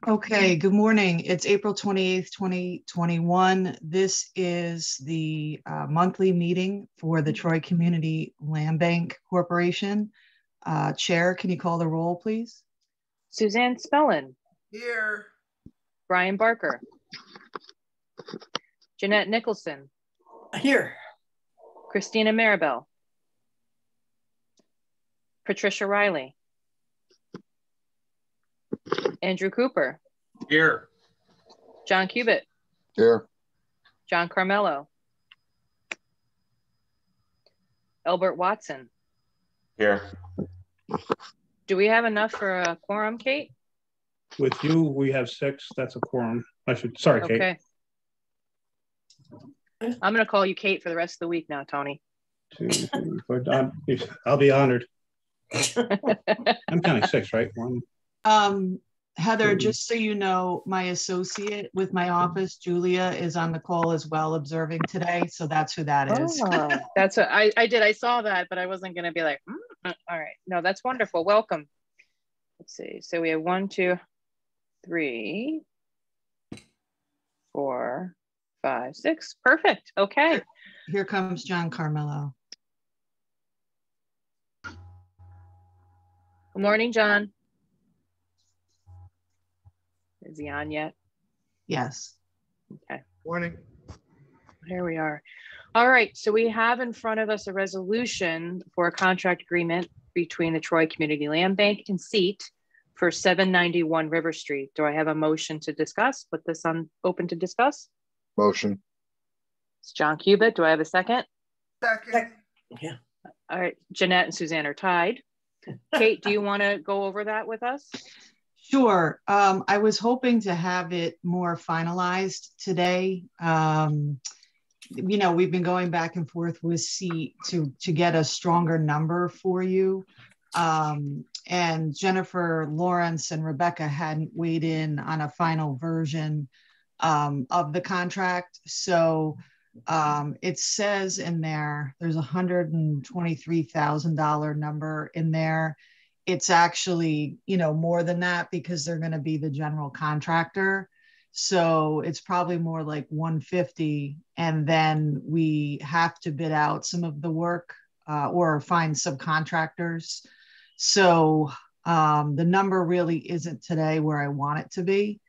Okay, good morning. It's April 28th, 2021. This is the monthly meeting for the Troy Community Land Bank Corporation. Chair, can you call the roll, please? Suzanne Spellin. Here. Brian Barker. Jeanette Nicholson. Here. Christina Maribel. Patricia Riley. Andrew Cooper. Here. John Cubitt. Here. John Carmelo. Elbert Watson. Here. Do we have enough for a quorum, Kate? With you, we have 6. That's a quorum. Sorry, Kate. Okay. I'm going to call you Kate for the rest of the week now, Tony. 2, 3, 4. I'll be honored. I'm counting 6, right? 1. Heather, just so you know, my associate with my office, Julia, is on the call as well, observing today. So that's who that is. Oh, that's what I did. I saw that, but I wasn't going to be like, all right. No, that's wonderful. Welcome. Let's see. So we have 1, 2, 3, 4, 5, 6. Perfect. Okay. Here comes John Carmelo. Good morning, John. Is he on yet? Yes. Okay. Morning. Here we are. All right. So we have in front of us a resolution for a contract agreement between the Troy Community Land Bank and SEAT for 791 River Street. Do I have a motion to discuss? Put this on open to discuss? Motion. It's John Cubitt. Do I have a second? Second. Yeah. All right. Jeanette and Suzanne are tied. Kate, do you want to go over that with us? Sure. I was hoping to have it more finalized today. You know, we've been going back and forth with SEAT to get a stronger number for you. And Jennifer Lawrence and Rebecca hadn't weighed in on a final version of the contract. So it says in there's $123,000 number in there. It's actually, you know, more than that because they're going to be the general contractor. So it's probably more like 150. And then we have to bid out some of the work or find subcontractors. So the number really isn't today where I want it to be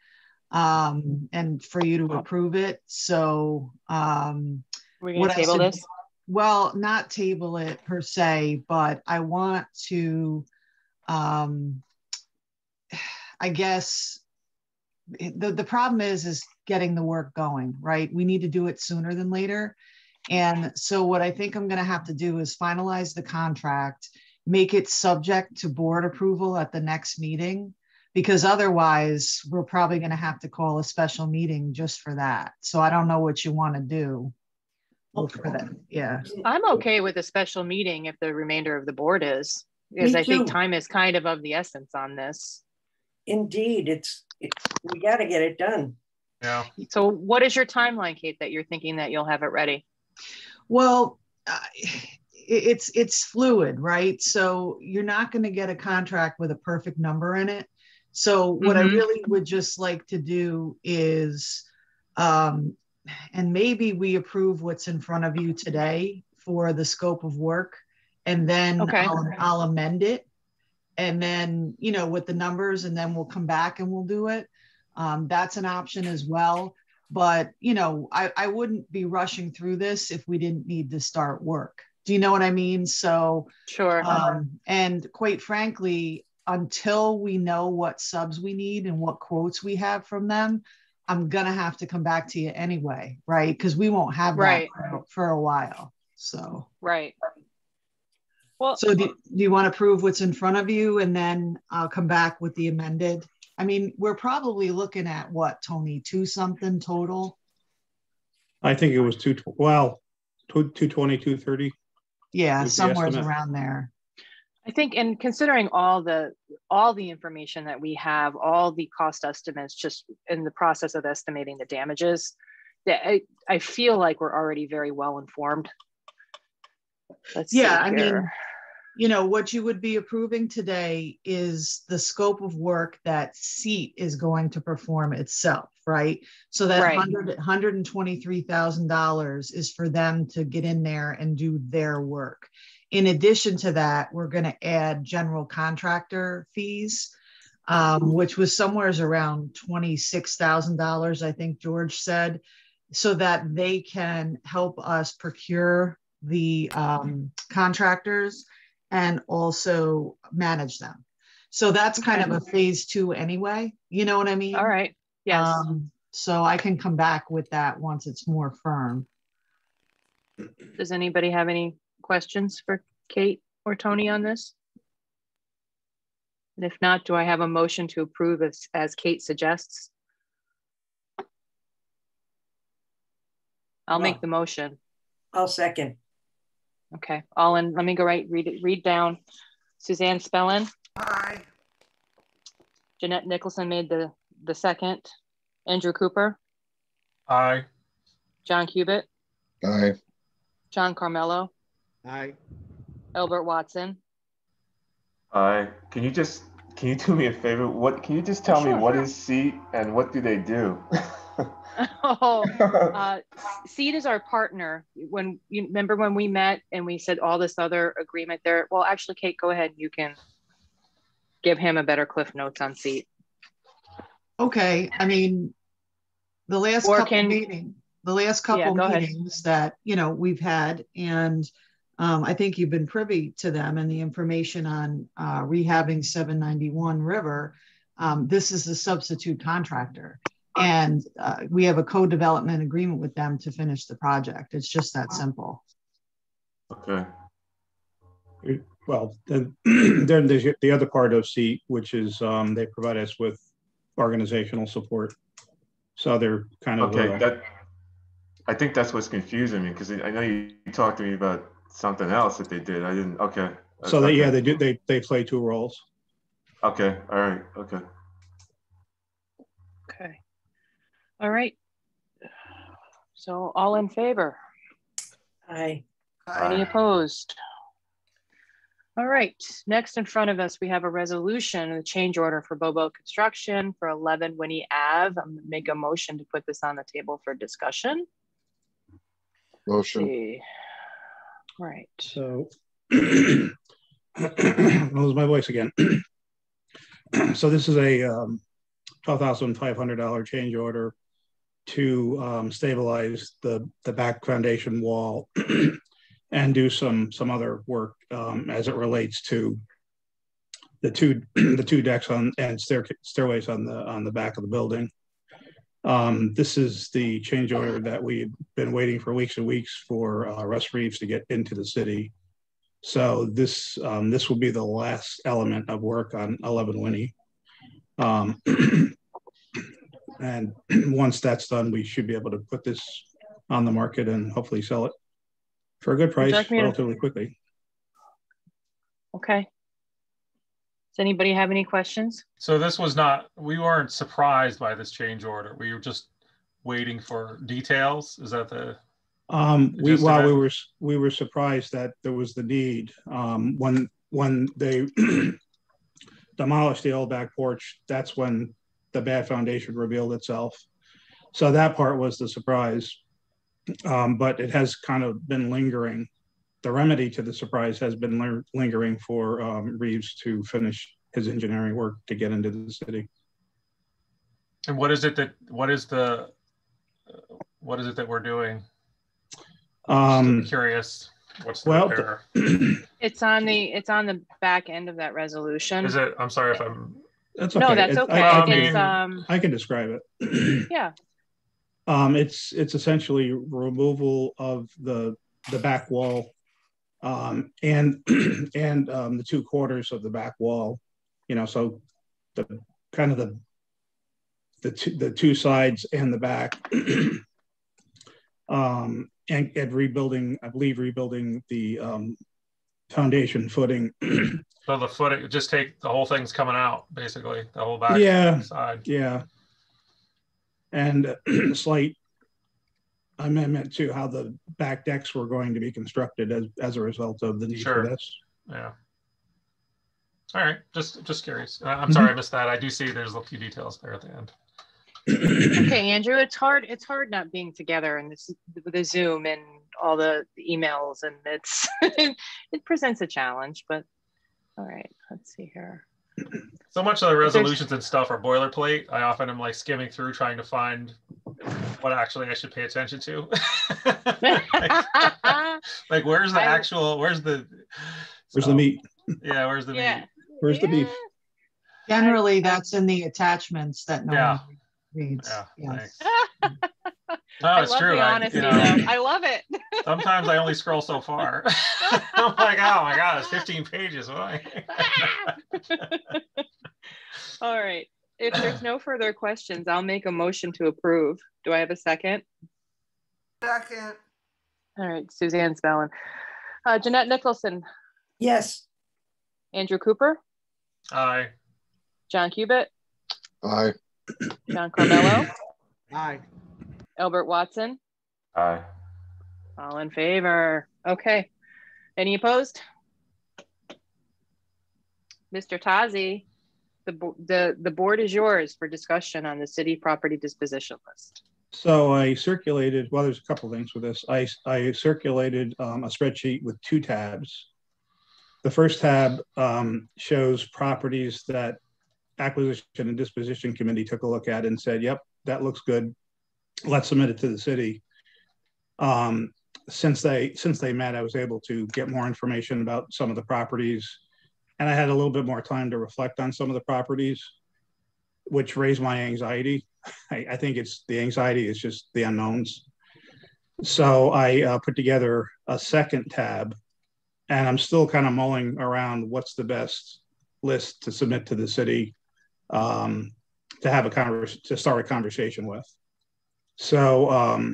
and for you to approve it. So we're going to table this? Well, not table it per se, but I want to I guess the problem is getting the work going, right? We need to do it sooner than later. And so what I think I'm going to have to do is finalize the contract, make it subject to board approval at the next meeting, because otherwise we're probably going to have to call a special meeting just for that. So I don't know what you want to do for that. Yeah. I'm okay with a special meeting if the remainder of the board is. Because I think time is kind of the essence on this. Indeed, we got to get it done. Yeah. So what is your timeline, Kate, that you're thinking that you'll have it ready? Well, it's fluid, right? So you're not going to get a contract with a perfect number in it. So what I really would just like to do is, and maybe we approve what's in front of you today for the scope of work. And then I'll amend it, and then, you know, with the numbers, and then we'll come back and we'll do it. That's an option as well. But, you know, I wouldn't be rushing through this if we didn't need to start work. Do you know what I mean? So, sure. And quite frankly, until we know what subs we need and what quotes we have from them, I'm going to have to come back to you anyway, right? Because we won't have that for a while. So, right. Well, so do you want to prove what's in front of you, and then I'll come back with the amended? I mean, we're probably looking at what, Tony, 2 something total? I think it was 220, 230. Yeah, somewhere around there. I think, and considering all the information that we have, all the cost estimates, just in the process of estimating the damages, I feel like we're already very well informed. Let's see here. you know, what you would be approving today is the scope of work that SEAT is going to perform itself, right? So that Right. $123,000 is for them to get in there and do their work. In addition to that, we're going to add general contractor fees, which was somewhere around $26,000, I think George said, so that they can help us procure the contractors and also manage them. So that's kind of a phase 2 anyway. You know what I mean? All right. Yes. So I can come back with that once it's more firm. Does anybody have any questions for Kate or Tony on this? And if not, do I have a motion to approve as Kate suggests? I'll make the motion. I'll second. Okay, all in, let me go read down. Suzanne Spellin. Aye. Jeanette Nicholson made the second. Andrew Cooper. Aye. John Cubitt. Aye. John Carmelo. Aye. Albert Watson. Aye. Can you do me a favor? Can you just tell me what is SEAT and what do they do? SEAT is our partner. When you remember when we met and we said all this other agreement there. Well, actually, Kate, go ahead. You can give him a better cliff notes on SEAT. Okay. I mean, the last couple meetings that, you know, we've had, and I think you've been privy to them and the information on rehabbing 791 River. This is the substitute contractor. And we have a co-development agreement with them to finish the project. It's just that simple. Okay. Well, then there's the other part of SEAT, which is they provide us with organizational support. So they're kind of I think that's what's confusing me, because I know you talked to me about something else that they did. I didn't. Okay. So they do. They play 2 roles. Okay. All right. Okay. Okay. All right. So all in favor? Aye. Any opposed? All right. Next in front of us, we have a resolution, a change order for Bobo Construction for 11 Winnie Ave. I'm going to make a motion to put this on the table for discussion. Motion. All right. So, I'll lose my voice again. So this is a $12,500 change order to stabilize the back foundation wall and do some other work as it relates to the two decks and stairways on the back of the building. This is the change order that we've been waiting for weeks and weeks for Russ Reeves to get into the city. So this will be the last element of work on 11 Winnie. And once that's done, we should be able to put this on the market and hopefully sell it for a good price relatively quickly. Okay. Does anybody have any questions? So this was we weren't surprised by this change order. We were just waiting for details. Is that the? We were surprised that there was the need when they demolished the old back porch. That's when the bad foundation revealed itself. So that part was the surprise, but it has kind of been lingering. The remedy to the surprise has been lingering for Reeves to finish his engineering work to get into the city. And what is it that we're doing? I'm curious. What's the repair? It's on the back end of that resolution. Is it? I'm sorry if I'm. That's okay. No, that's okay. I can describe it. Yeah. It's essentially removal of the back wall, and the 2 quarters of the back wall. You know, so the two sides and the back, and rebuilding. I believe rebuilding the foundation footing. So the footing, just take the whole thing's coming out, basically the whole back side. Yeah, and slight amendment to how the back decks were going to be constructed as a result of the need for this. Yeah. All right, just curious. I'm sorry I missed that. I do see there's a few details there at the end. Okay, Andrew, it's hard not being together and this with the Zoom and all the emails, and it's it presents a challenge, but all right, let's see here. So much of the resolutions and stuff are boilerplate. I often am like skimming through trying to find what actually I should pay attention to. like where's the meat? Yeah, where's the meat? Where's the beef? Generally, that's in the attachments that no one reads. Yeah, yes. No, it's true. The honesty, I love it. Sometimes I only scroll so far. I'm like, oh my God, it's 15 pages. Why? All right. If there's no further questions, I'll make a motion to approve. Do I have a second? Second. All right, Suzanne Spellin. Jeanette Nicholson. Yes. Andrew Cooper. Aye. John Cubitt. Aye. John Carmelo. Aye. Albert Watson. Aye. All in favor. Okay. Any opposed? Mr. Tazi, the board is yours for discussion on the city property disposition list. So I circulated, well, there's a couple things with this. I circulated a spreadsheet with 2 tabs. The first tab shows properties that Acquisition and Disposition Committee took a look at and said, yep, that looks good. Let's submit it to the city. Since they met, I was able to get more information about some of the properties, and I had a little bit more time to reflect on some of the properties, which raised my anxiety. I think it's the anxiety is just the unknowns. So I put together a second tab, and I'm still kind of mulling around what's the best list to submit to the city to have to start a conversation with. So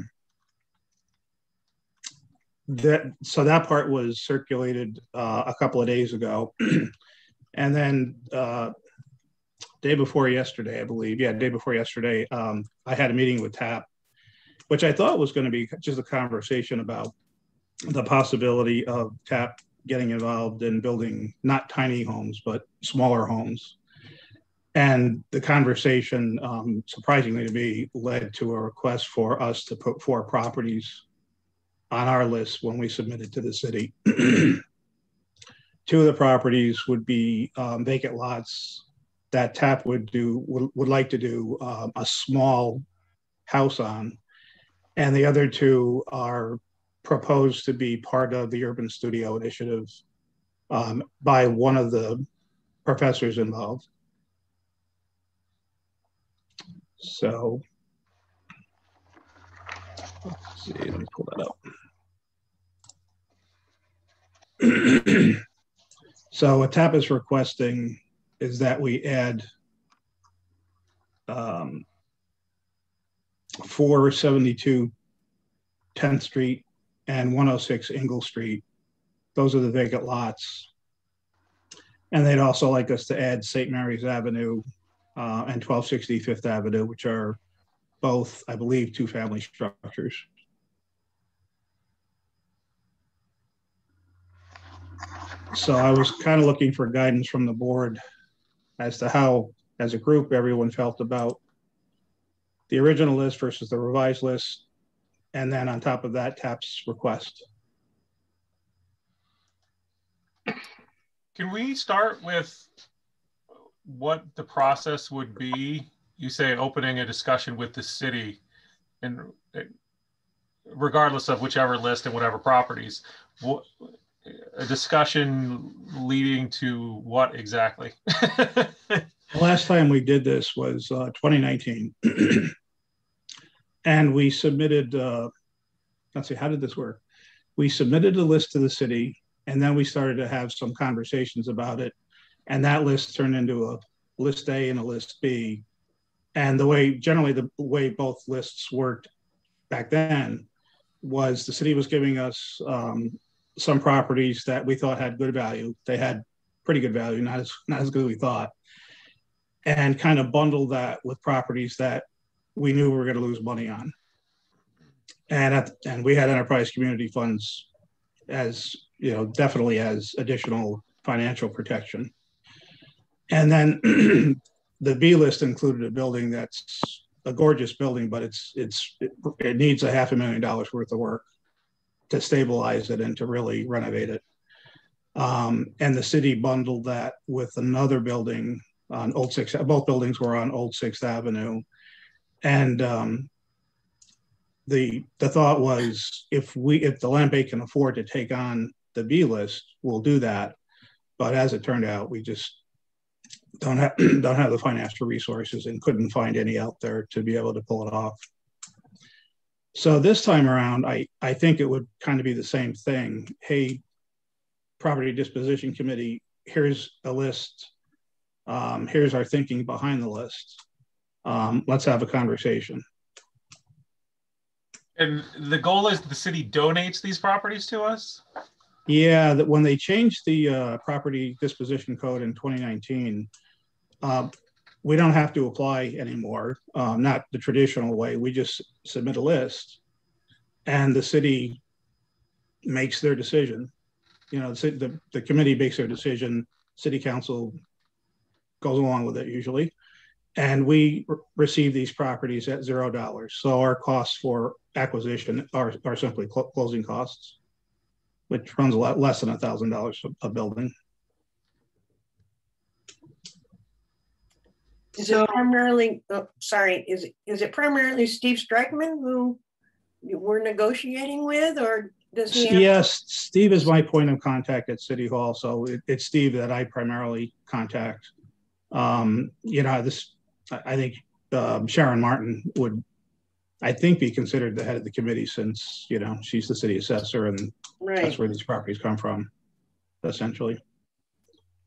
that part was circulated a couple of days ago, and then day before yesterday, I believe, day before yesterday, I had a meeting with TAP, which I thought was going to be just a conversation about the possibility of TAP getting involved in building not tiny homes but smaller homes. And the conversation, surprisingly to me, led to a request for us to put 4 properties on our list when we submitted to the city. 2 of the properties would be vacant lots that TAP would like to do a small house on, and the other 2 are proposed to be part of the Urban Studio Initiative by one of the professors involved. So, let's see, let me pull that up. So what TAP is requesting is that we add 472 10th Street and 106 Ingle Street. Those are the vacant lots. And they'd also like us to add St. Mary's Avenue and 1260 Fifth Avenue, which are both, I believe, 2-family structures. So I was kind of looking for guidance from the board as to how, as a group, everyone felt about the original list versus the revised list. And then on top of that, TAP's request. Can we start with what the process would be? You say opening a discussion with the city, and regardless of whichever list and whatever properties, a discussion leading to what exactly? The last time we did this was 2019. And we submitted, let's see, how did this work? We submitted a list to the city, and then we started to have some conversations about it. And that list turned into a list A and a list B. And generally the way both lists worked back then was the city was giving us some properties that we thought had good value. They had pretty good value, not as good as we thought, and kind of bundled that with properties that we knew we were going to lose money on. And we had enterprise community funds as, definitely as additional financial protection. And then the B list included a building that's a gorgeous building, but it needs $500,000 worth of work to stabilize it and to really renovate it. And the city bundled that with another building on Old Sixth. Both buildings were on Old Sixth Avenue, and the thought was if the land bank can afford to take on the B list, we'll do that. But as it turned out, we just don't have the financial resources and couldn't find any out there to be able to pull it off. So this time around, I think it would kind of be the same thing. Hey, Property Disposition Committee, here's a list. Here's our thinking behind the list. Let's have a conversation. And the goal is the city donates these properties to us? Yeah, that when they changed the property disposition code in 2019, we don't have to apply anymore, not the traditional way. We just submit a list and the city makes their decision. You know, the committee makes their decision, city council goes along with it usually. And we receive these properties at $0. So our costs for acquisition are simply closing costs, which runs a lot less than $1,000 a building. Is it primarily, is it primarily Steve Streichman who we're negotiating with, or does he have? Yes, Steve is my point of contact at City Hall. So it's Steve that I primarily contact. You know, I think Sharon Martin would, I think, be considered the head of the committee since, you know, she's the city assessor and Right. That's where these properties come from, essentially.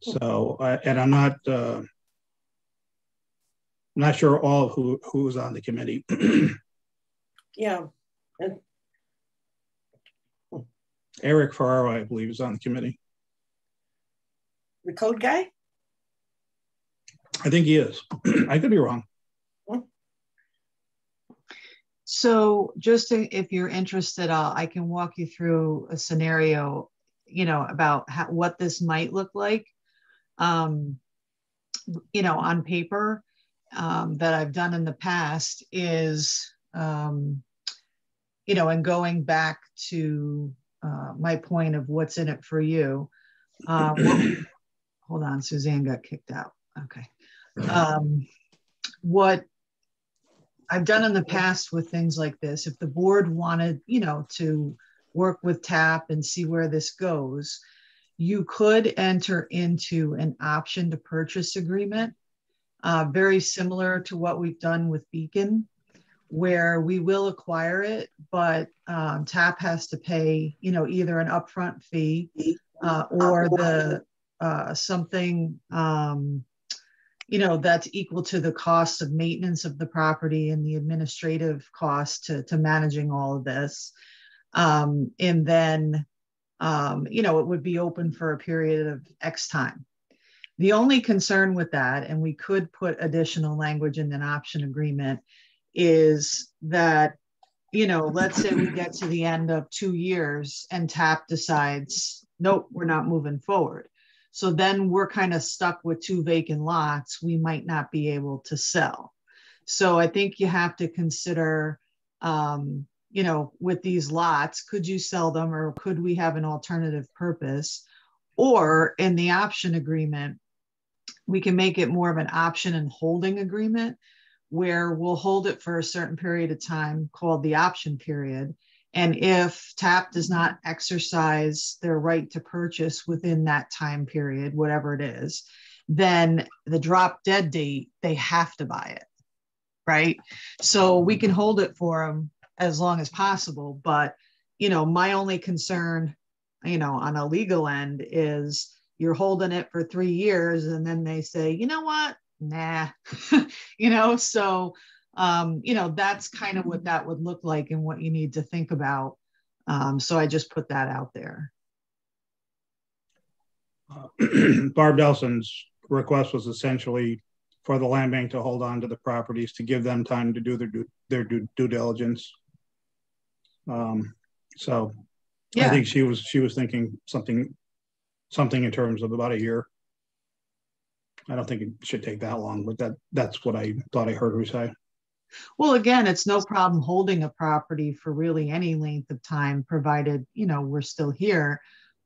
So, and I'm not sure all of who's on the committee. Yeah. Eric Ferraro, I believe, is on the committee. The code guy? I think he is. I could be wrong. So just if you're interested, I can walk you through a scenario, you know, about what this might look like, you know, on paper, that I've done in the past is, you know, and going back to my point of what's in it for you. Hold on, Suzanne got kicked out. Okay. What I've done in the past with things like this, if the board wanted, you know, to work with TAP and see where this goes, you could enter into an option to purchase agreement, very similar to what we've done with Beacon, where we will acquire it, but TAP has to pay, you know, either an upfront fee or the something, you know, that's equal to the cost of maintenance of the property and the administrative cost to managing all of this. And then, you know, it would be open for a period of X time. The only concern with that, and we could put additional language in an option agreement, is that, you know, let's say we get to the end of 2 years and TAP decides, nope, we're not moving forward. So then we're kind of stuck with 2 vacant lots we might not be able to sell. So I think you have to consider, you know, with these lots, could you sell them or could we have an alternative purpose? Or in the option agreement, we can make it more of an option and holding agreement where we'll hold it for a certain period of time called the option period. And if TAP does not exercise their right to purchase within that time period, whatever it is, then the drop dead date, they have to buy it, right? So we can hold it for them as long as possible. But, you know, my only concern, you know, on a legal end is you're holding it for 3 years and then they say, you know what, nah, you know, so you know, that's kind of what that would look like and what you need to think about. So I just put that out there. Barb Delson's request was essentially for the land bank to hold on to the properties to give them time to do their due diligence. So yeah. I think she was thinking something in terms of about a year. I don't think it should take that long, but that's what I thought I heard her say. Well, again, it's no problem holding a property for really any length of time, provided, you know, we're still here.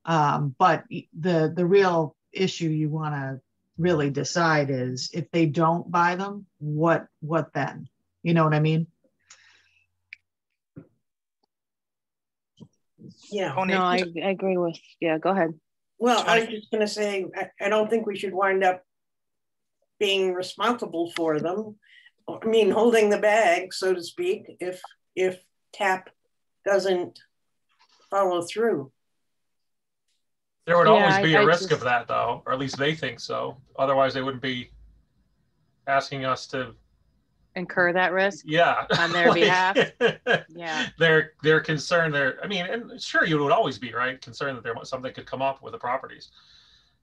But the real issue you want to really decide is, if they don't buy them, what then? You know what I mean? Yeah. No, I agree with, yeah, go ahead. Well, I was just going to say, I don't think we should wind up being responsible for them. I mean, holding the bag, so to speak, if TAP doesn't follow through. There would always be a risk of that, though, or at least they think so. Otherwise, they wouldn't be asking us to incur that risk. Yeah, on their behalf. Yeah, they're concerned. I mean, and sure, you would always be concerned that something could come up with the properties.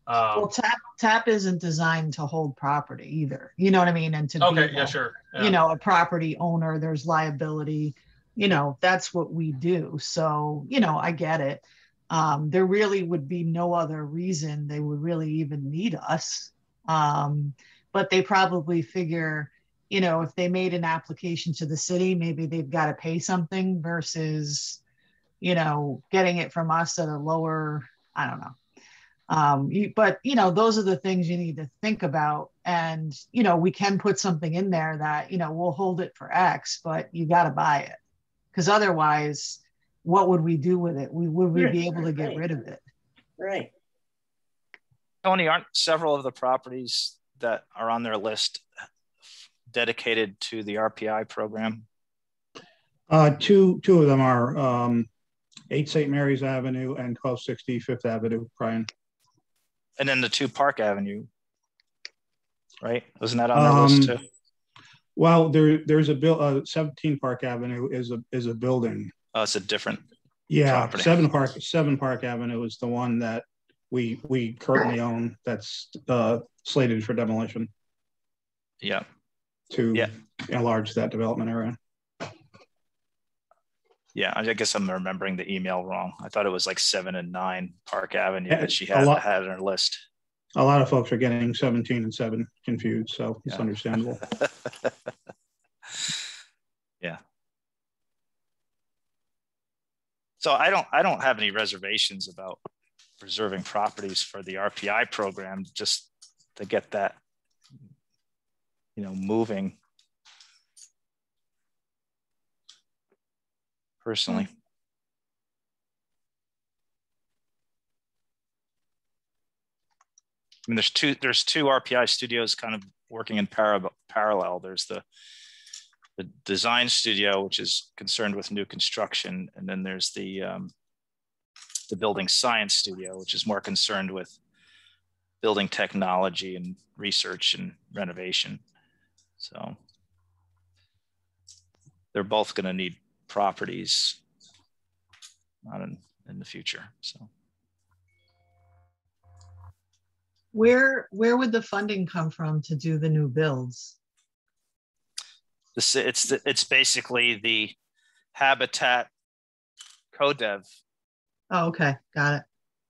Well, TAP isn't designed to hold property either. You know what I mean? And to be, sure. Yeah. You know, a property owner, there's liability. You know, that's what we do. So, you know, I get it. There really would be no other reason they would really even need us. But they probably figure, you know, if they made an application to the city, maybe they've got to pay something versus, you know, getting it from us at a lower, I don't know. But, you know, those are the things you need to think about. And, you know, we can put something in there that, you know, we'll hold it for X, but you got to buy it. Because otherwise, what would we do with it? Would we be able to get rid of it? Right. Tony, aren't several of the properties that are on their list dedicated to the RPI program? Two of them are 8 St. Mary's Avenue and 1260 Fifth Avenue, Brian. And then the 2 Park Avenue, right? Wasn't that on their list too? Well, there's a bill. 17 Park Avenue is a building. Oh, it's a different. Yeah, property. 7 Park Avenue is the one that we currently own. That's slated for demolition. Yeah. To enlarge that development area. Yeah, I guess I'm remembering the email wrong. I thought it was like 7 and 9 Park Avenue that she had on her list. A lot of folks are getting 17 and 7 confused, so it's understandable. Yeah. So I don't have any reservations about preserving properties for the RPI program, just to get that, you know, moving. Personally. I mean, there's two RPI studios kind of working in parallel. There's the design studio, which is concerned with new construction, and then there's the building science studio, which is more concerned with building technology and research and renovation. So they're both going to need properties in the future. So where would the funding come from to do the new builds? It's basically the Habitat CoDev. Oh, okay, got it.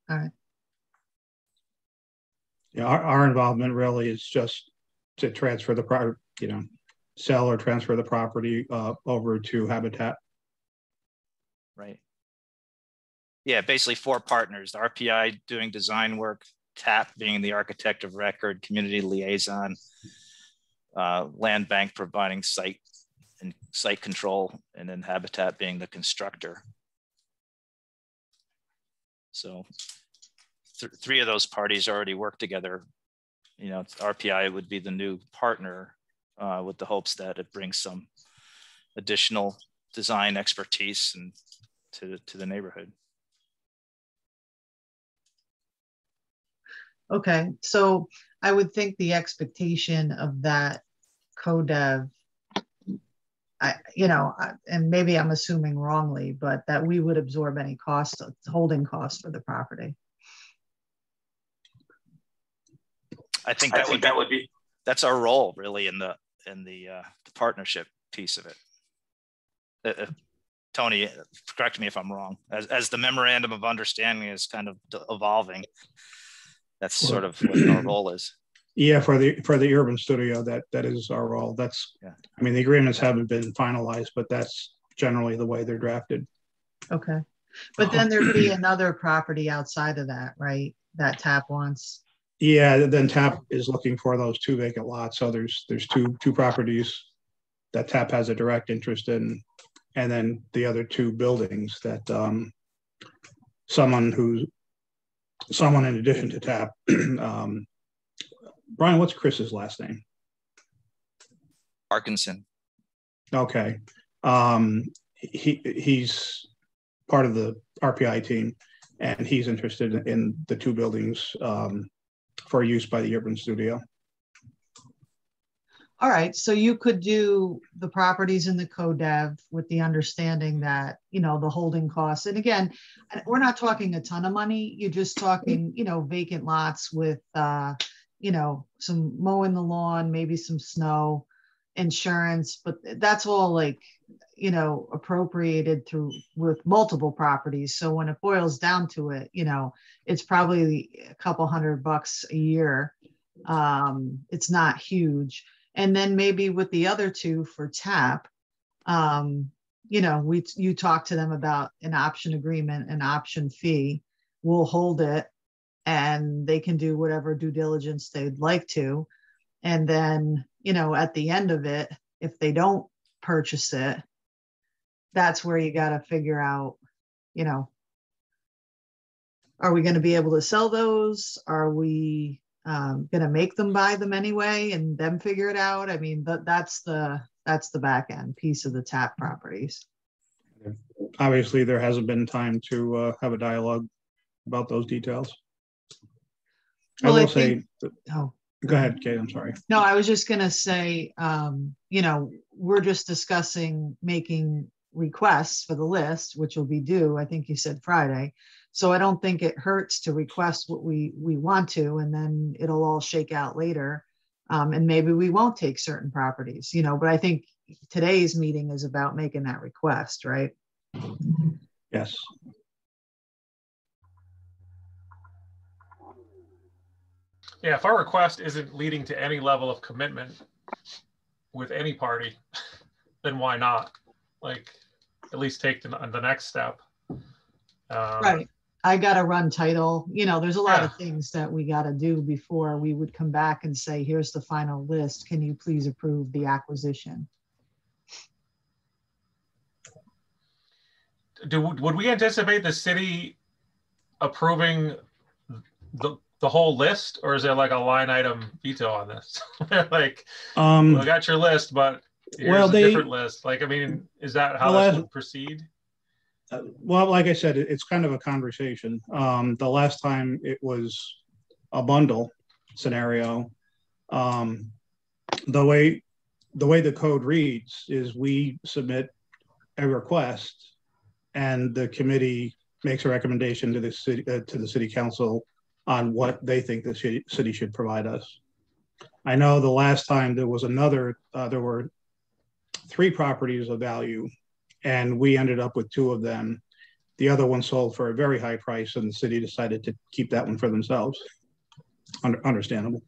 All right. Yeah, our involvement really is just to transfer the property, you know, sell or transfer the property over to Habitat. Right. Yeah, basically 4 partners: the RPI doing design work, TAP being the architect of record, community liaison, land bank providing site control, and then Habitat being the constructor. So 3 of those parties already work together. You know, RPI would be the new partner with the hopes that it brings some additional design expertise and to the neighborhood. Okay, so I would think the expectation of that CoDev, and maybe I'm assuming wrongly, but that we would absorb any cost, holding costs for the property. I think that would be that's our role really in the partnership piece of it. Tony, correct me if I'm wrong. As the memorandum of understanding is kind of evolving, that's sort of what our role is. Yeah, for the urban studio, that is our role. That's, Yeah. I mean, the agreements haven't been finalized, but that's generally the way they're drafted. Okay. But then there'd be another property outside of that, right? That TAP wants. Yeah, then TAP is looking for those 2 vacant lots. So there's two properties that TAP has a direct interest in, and then the other 2 buildings that someone in addition to TAP, Brian, what's Chris's last name? Parkinson. Okay. He's part of the RPI team, and he's interested in the 2 buildings for use by the urban studio. All right, so you could do the properties in the CODEV with the understanding that, you know, the holding costs. And again, we're not talking a ton of money. You're just talking, you know, vacant lots with, you know, some mowing the lawn, maybe some snow, insurance, but that's all like, you know, appropriated through with multiple properties. So when it boils down to it, you know, it's probably a couple $100 a year. It's not huge. And then maybe with the other 2 for TAP, you know, you talk to them about an option agreement, an option fee. We'll hold it, and they can do whatever due diligence they'd like to. And then, you know, at the end of it, if they don't purchase it, that's where you got to figure out, you know, are we going to be able to sell those? Are we going to make them buy them anyway and them figure it out? I mean, that's the back end piece of the TAP properties. Obviously, there hasn't been time to have a dialogue about those details. Well, I will say, oh, go ahead, Kate, I'm sorry. No, I was just going to say, you know, we're just discussing making requests for the list, which will be due, I think you said Friday. So I don't think it hurts to request what we want to, and then it'll all shake out later. And maybe we won't take certain properties, you know, but I think today's meeting is about making that request, right? Yes. Yeah, if our request isn't leading to any level of commitment with any party, then why not? Like, at least take the next step. Right. I got to run title. You know, there's a lot of things that we got to do before we would come back and say, here's the final list. Can you please approve the acquisition? Would we anticipate the city approving the whole list, or is there like a line item veto on this? Like, we got your list, but here's a different list. Like, I mean, is that how this would proceed? Well, like I said, it's kind of a conversation. The last time it was a bundle scenario. The way the code reads is we submit a request, and the committee makes a recommendation to the city council on what they think the city should provide us. I know the last time there was there were 3 properties of value, and we ended up with 2 of them. The other one sold for a very high price, and the city decided to keep that one for themselves. Understandable.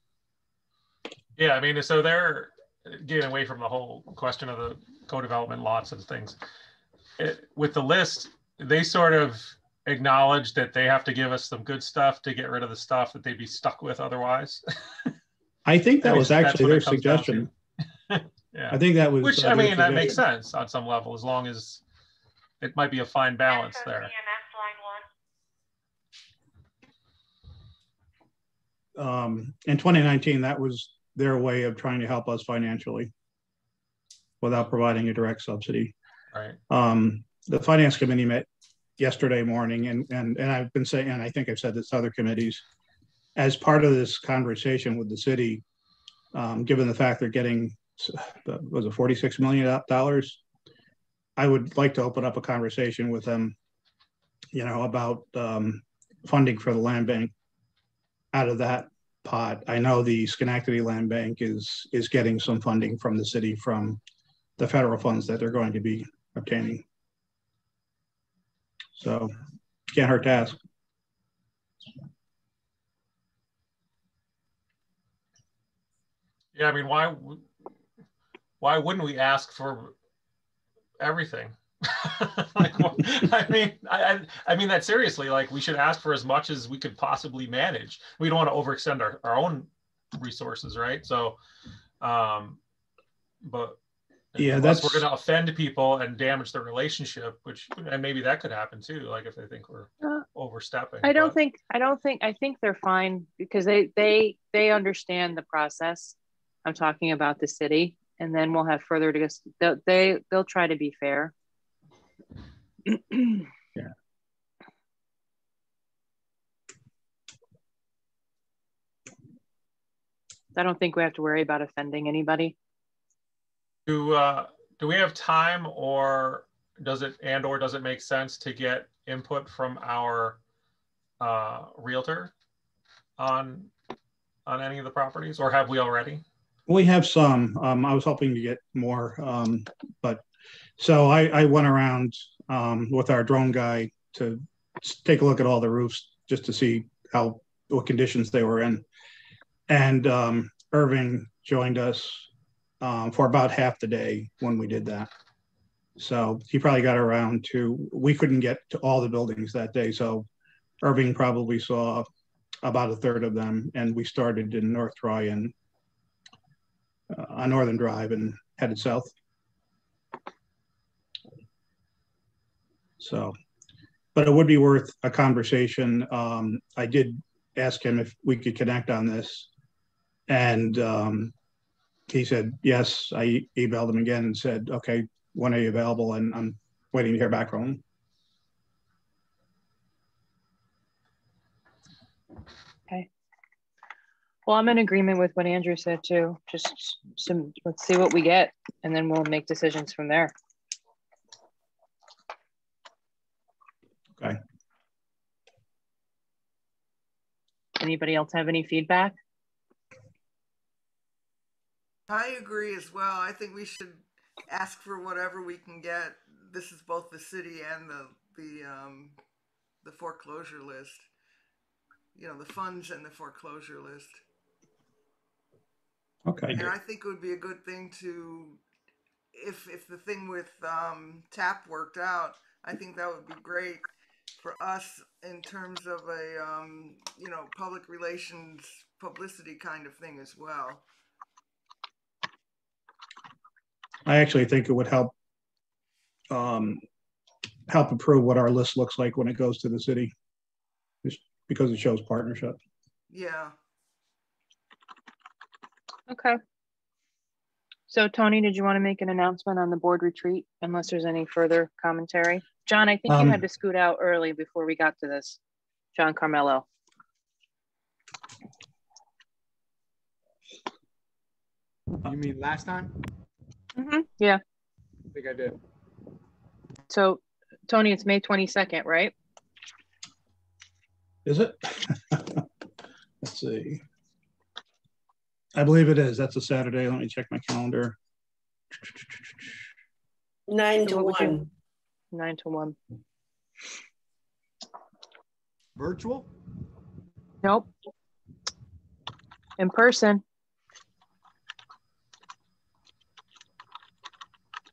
Yeah, I mean, so they're getting away from the whole question of the co-development lots and things. With the list, they sort of acknowledge that they have to give us some good stuff to get rid of the stuff that they'd be stuck with otherwise. I think that was actually their suggestion. Yeah. I think that was. Which, I mean, that makes sense on some level, as long as it might be a fine balance there. In 2019, that was their way of trying to help us financially without providing a direct subsidy. Right. The finance committee met yesterday morning, and I've been saying, and I think I've said this to other committees, as part of this conversation with the city, given the fact they're getting, was it $46 million? I would like to open up a conversation with them, you know, about funding for the land bank out of that pot. I know the Schenectady Land Bank is getting some funding from the city from the federal funds that they're going to be obtaining. So can't hurt to ask. Yeah, I mean, why wouldn't we ask for everything? Like, I mean that seriously. Like, we should ask for as much as we could possibly manage. We don't want to overextend our own resources, right? So, but yeah, unless we're going to offend people and damage the relationship, and maybe that could happen too. Like if they think we're overstepping. I think they're fine because they understand the process. I'm talking about the city, and then we'll have further to go. They'll try to be fair. Yeah. I don't think we have to worry about offending anybody. Do we have time, or does it make sense to get input from our realtor on any of the properties, or have we already? We have some. I was hoping to get more, but so I went around with our drone guy to take a look at all the roofs just to see what conditions they were in. And Irving joined us for about half the day when we did that. So he probably got around to, we couldn't get to all the buildings that day. So Irving probably saw about a third of them. And we started in North Troy and on Northern Drive and headed south. So, but it would be worth a conversation. I did ask him if we could connect on this, and he said yes. I emailed him again and said, okay, when are you available? And I'm waiting to hear back from him. Okay. Well, I'm in agreement with what Andrew said too. Just let's see what we get, and then we'll make decisions from there. Okay. Anybody else have any feedback? I agree as well. I think we should ask for whatever we can get. This is both the city and the foreclosure list. You know, the funds and the foreclosure list. Okay. And I think it would be a good thing to, if the thing with TAP worked out, I think that would be great for us in terms of a you know, public relations publicity kind of thing as well. I actually think it would help improve what our list looks like when it goes to the city, just because it shows partnership. Yeah. Okay. So Tony, did you want to make an announcement on the board retreat unless there's any further commentary? John, I think you had to scoot out early before we got to this. John Carmelo. You mean last time? Mm-hmm. Yeah. I think I did. So Tony, it's May 22nd, right? Is it? Let's see. I believe it is. That's a Saturday. Let me check my calendar. 9 to 1. 9 to 1. Virtual? Nope. In person.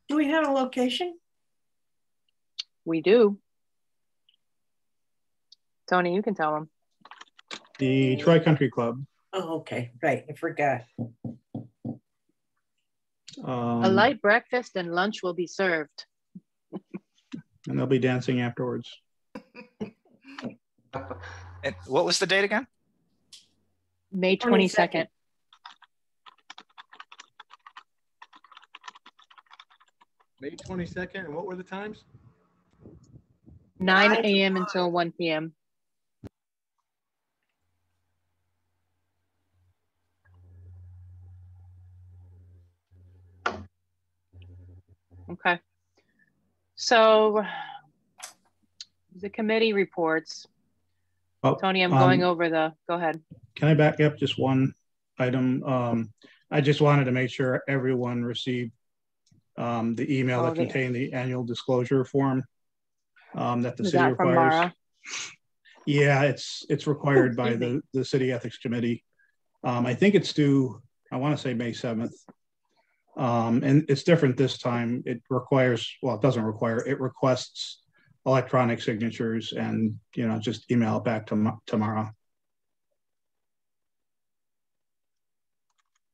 Do we have a location? We do. Tony, you can tell them. The Troy Country Club. Oh, okay. Right. I forgot. A light breakfast and lunch will be served. And they'll be dancing afterwards. And what was the date again? May 22nd. May 22nd. And what were the times? 9 a.m. until 1 p.m. Okay. So the committee reports. Oh, Tony, I'm going over the, go ahead. Can I back up just one item? I just wanted to make sure everyone received the email that contained the annual disclosure form that the city requires. Yeah, it's required by the City Ethics Committee. I think it's due I want to say May 7th. And it's different this time. It requires, well, it doesn't require, it requests electronic signatures and, you know, just email it back tomorrow.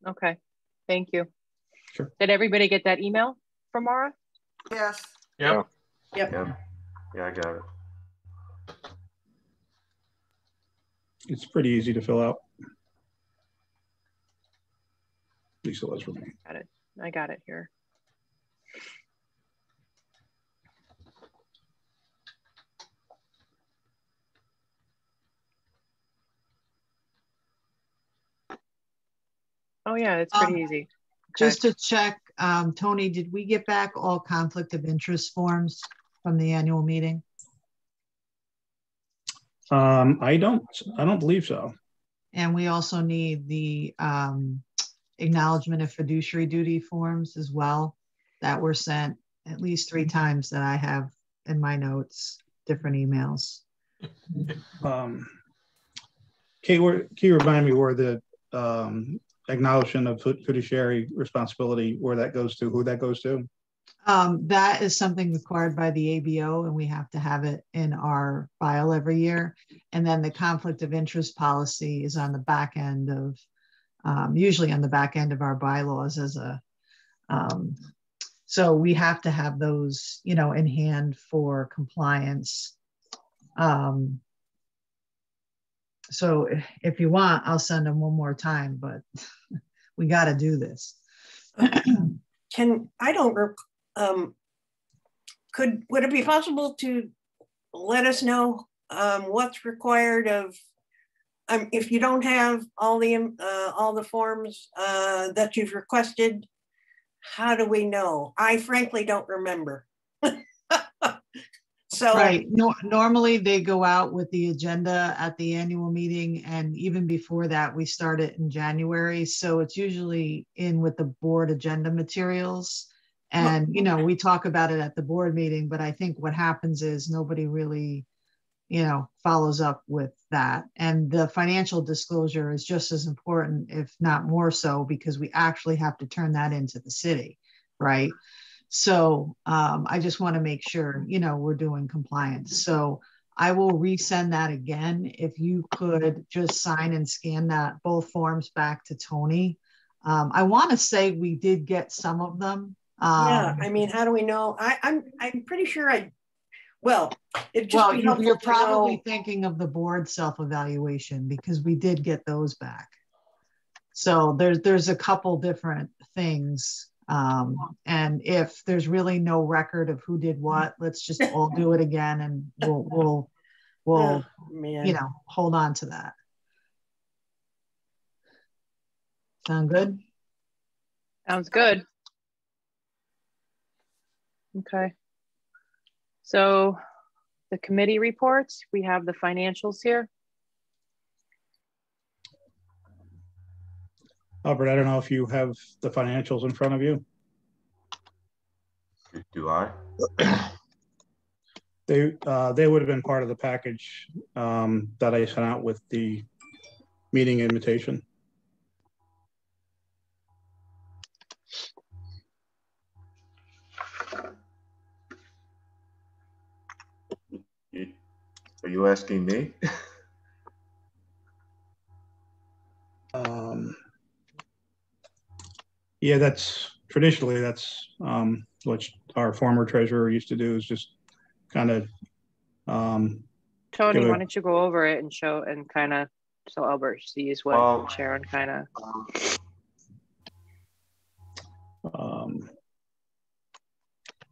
Okay, thank you. Sure. Did everybody get that email from Mara? Yes. Yep. Yep. Yeah, I got it. It's pretty easy to fill out. At least it was for me. Got it. I got it here. Oh yeah, it's pretty easy. Okay. Just to check, Tony, did we get back all conflict of interest forms from the annual meeting? I don't believe so. And we also need the acknowledgement of fiduciary duty forms as well that were sent at least 3 times that I have in my notes, different emails. Can you remind me where the acknowledgement of fiduciary responsibility, where that goes to, who that goes to? That is something required by the ABO, and we have to have it in our file every year. And then the conflict of interest policy is on the back end of, usually on the back end of our bylaws as a, so we have to have those, you know, in hand for compliance. So if you want, I'll send them one more time, but we got to do this. Would it be possible to let us know what's required of, if you don't have all the forms that you've requested, how do we know? I frankly don't remember. So right. Normally they go out with the agenda at the annual meeting, and even before that, we start it in January. So it's usually in with the board agenda materials. And, you know, we talk about it at the board meeting, but I think what happens is nobody really, you know, follows up with that. And the financial disclosure is just as important, if not more so, because we actually have to turn that into the city, right? So I just want to make sure, you know, we're doing compliance. So I will resend that again. If you could just sign and scan that, both forms back to Tony. I want to say we did get some of them. Yeah, I mean, how do we know? I'm pretty sure you're probably thinking of the board self-evaluation, because we did get those back. So there's a couple different things. And if there's really no record of who did what, let's just all do it again, and we'll you know, hold on to that. Sound good? Sounds good. Okay. So the committee reports, we have the financials here. Albert, I don't know if you have the financials in front of you. Do I? They would have been part of the package that I sent out with the meeting invitation. Are you asking me? Yeah, traditionally that's what our former treasurer used to do, is just kind of. Tony, why don't you go over it and show and kind of so Albert sees what Sharon kind of.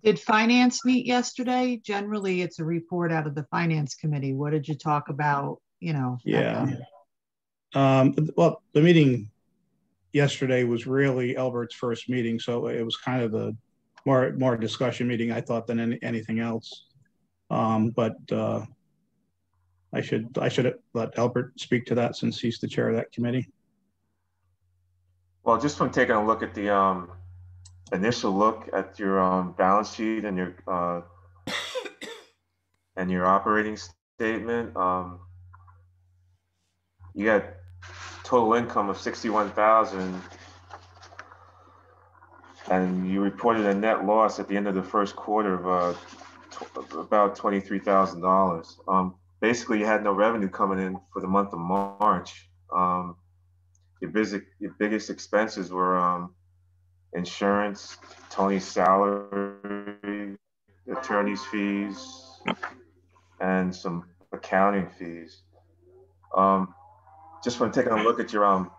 Did finance meet yesterday? Generally, it's a report out of the finance committee. What did you talk about? You know. Yeah. Well, the meeting yesterday was really Albert's first meeting, so it was kind of a more discussion meeting, I thought, than anything else. But I should let Albert speak to that, since he's the chair of that committee. Well, just from taking a look at the initial look at your balance sheet and your operating statement, you got total income of 61,000, and you reported a net loss at the end of the first quarter of about $23,000. Basically, you had no revenue coming in for the month of March. Your biggest expenses were insurance, Tony's salary, attorney's fees, and some accounting fees. Just from taking a look at your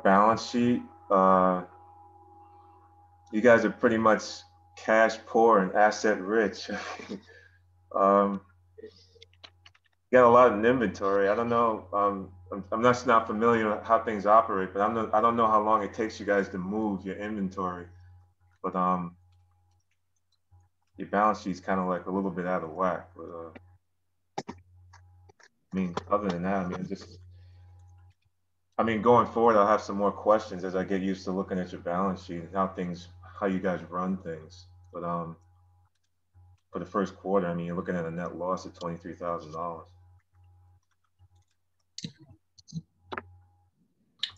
balance sheet, you guys are pretty much cash poor and asset rich. You got a lot of inventory. I don't know. I'm not familiar with how things operate, but I don't know how long it takes you guys to move your inventory. But your balance sheet's kind of like a little bit out of whack. But I mean, other than that, going forward, I'll have some more questions as I get used to looking at your balance sheet and how you guys run things. But for the first quarter, you're looking at a net loss of $23,000.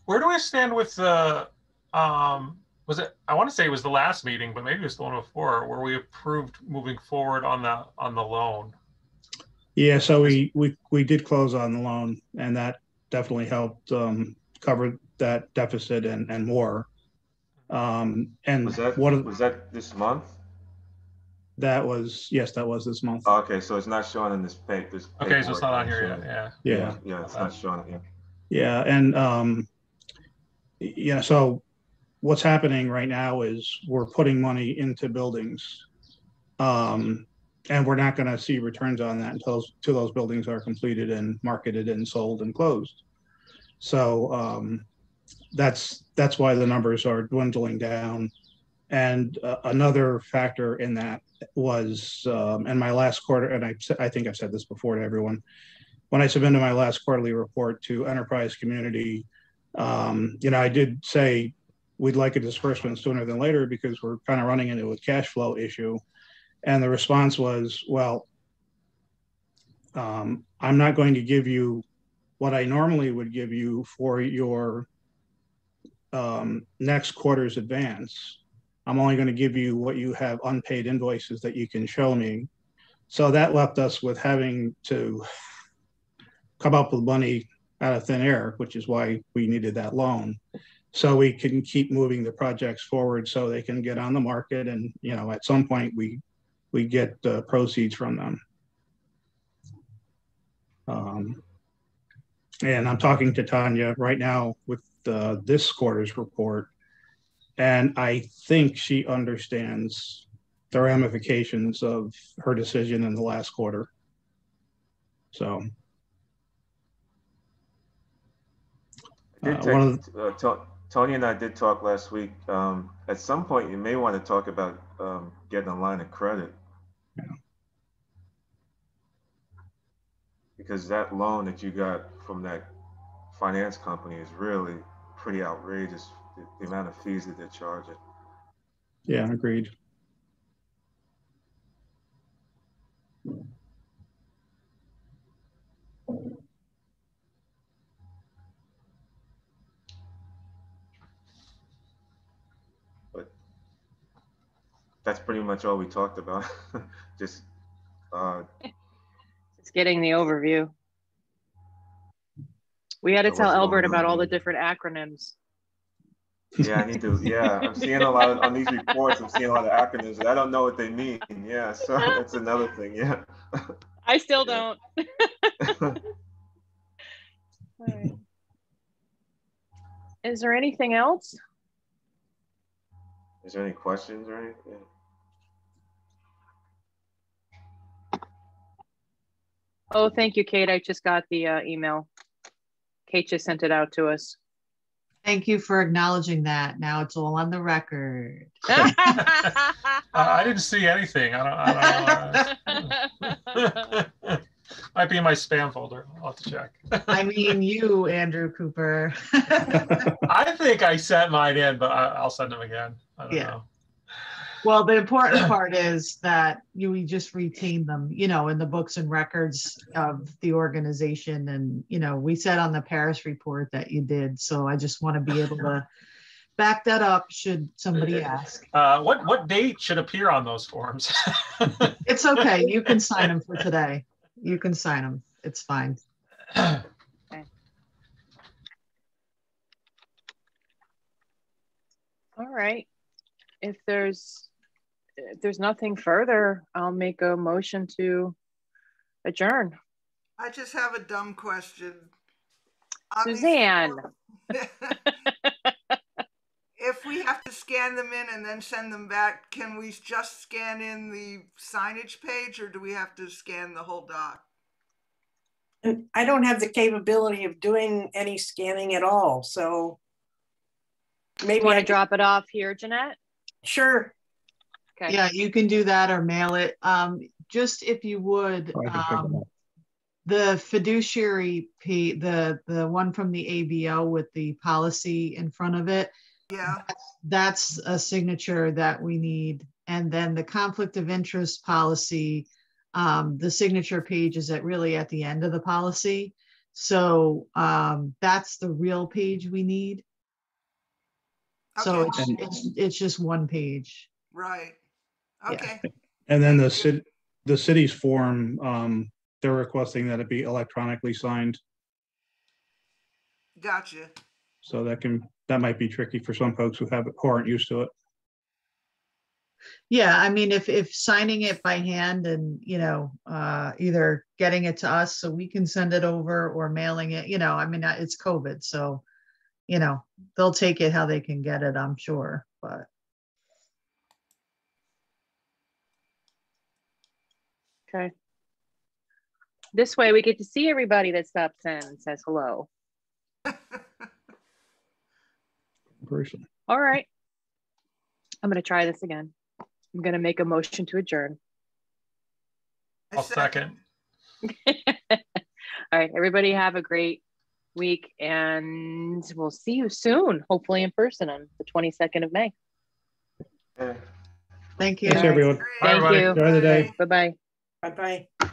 Where do we stand with the, was it, I want to say it was the last meeting, but maybe it was the one before, where we approved moving forward on the loan? Yeah, so we did close on the loan, and that definitely helped cover that deficit and more. And was that this month? Yes, that was this month. Okay, so it's not showing in this paper. Okay, so it's not on here yet. Yeah, it's not showing it yet. Yeah, and so what's happening right now is we're putting money into buildings, and we're not going to see returns on that until those buildings are completed and marketed and sold and closed. So that's why the numbers are dwindling down. And another factor in that was in my last quarter, and I think I've said this before to everyone, when I submitted my last quarterly report to Enterprise Community, I did say we'd like a disbursement sooner than later because we're kind of running into a cash flow issue. And the response was, well, I'm not going to give you what I normally would give you for your next quarter's advance. I'm only going to give you what you have unpaid invoices that you can show me. So that left us with having to come up with money out of thin air, which is why we needed that loan. So we can keep moving the projects forward so they can get on the market. And, at some point we get proceeds from them. And I'm talking to Tanya right now with this quarter's report. And I think she understands the ramifications of her decision in the last quarter. So Tony and I did talk last week. At some point, you may want to talk about getting a line of credit. Yeah. Because that loan that you got from that finance company is really pretty outrageous, the amount of fees that they're charging. Yeah, agreed. But that's pretty much all we talked about. Just getting the overview. We had to tell Albert about all the different acronyms. Yeah, I need to. Yeah, I'm seeing a lot on these reports. I'm seeing a lot of acronyms, and I don't know what they mean. Yeah, so that's another thing. Yeah. I still don't. All right. Is there anything else? Is there any questions or anything? Oh, thank you, Kate. I just got the email. Kate just sent it out to us. Thank you for acknowledging that. Now it's all on the record. I didn't see anything. I don't might be in my spam folder. I'll have to check. I mean, you, Andrew Cooper. I think I sent mine in, but I'll send them again. I don't know. Well, the important part is that we just retain them, in the books and records of the organization. And, we said on the Paris report that you did. So I just want to be able to back that up should somebody ask. What date should appear on those forms? It's okay. You can sign them for today. You can sign them. It's fine. Okay. All right. If there's nothing further, I'll make a motion to adjourn. I just have a dumb question. Suzanne. If we have to scan them in and then send them back, can we just scan in the signage page, or do we have to scan the whole doc? And I don't have the capability of doing any scanning at all, so maybe You want to drop it off here, Jeanette? Sure. Okay. Yeah, you can do that or mail it. Just if you would, the fiduciary the one from the ABO with the policy in front of it. Yeah. That's a signature that we need. And then the conflict of interest policy, the signature page is really at the end of the policy. So that's the real page we need. Okay. So it's just one page. Right. Okay. Yeah. And then the city's form, they're requesting that it be electronically signed. Gotcha. So that might be tricky for some folks who aren't used to it. Yeah, I mean, if signing it by hand and, either getting it to us so we can send it over or mailing it, I mean, it's COVID. So, they'll take it how they can get it, I'm sure, but. Okay. This way we get to see everybody that stops in and says hello. Person. All right. I'm going to try this again. I'm going to make a motion to adjourn. I'll second. All right. Everybody have a great week, and we'll see you soon, hopefully in person on the 22nd of May. Thank you. Thanks, everyone. Thank you. Enjoy the day. Bye-bye. Bye-bye.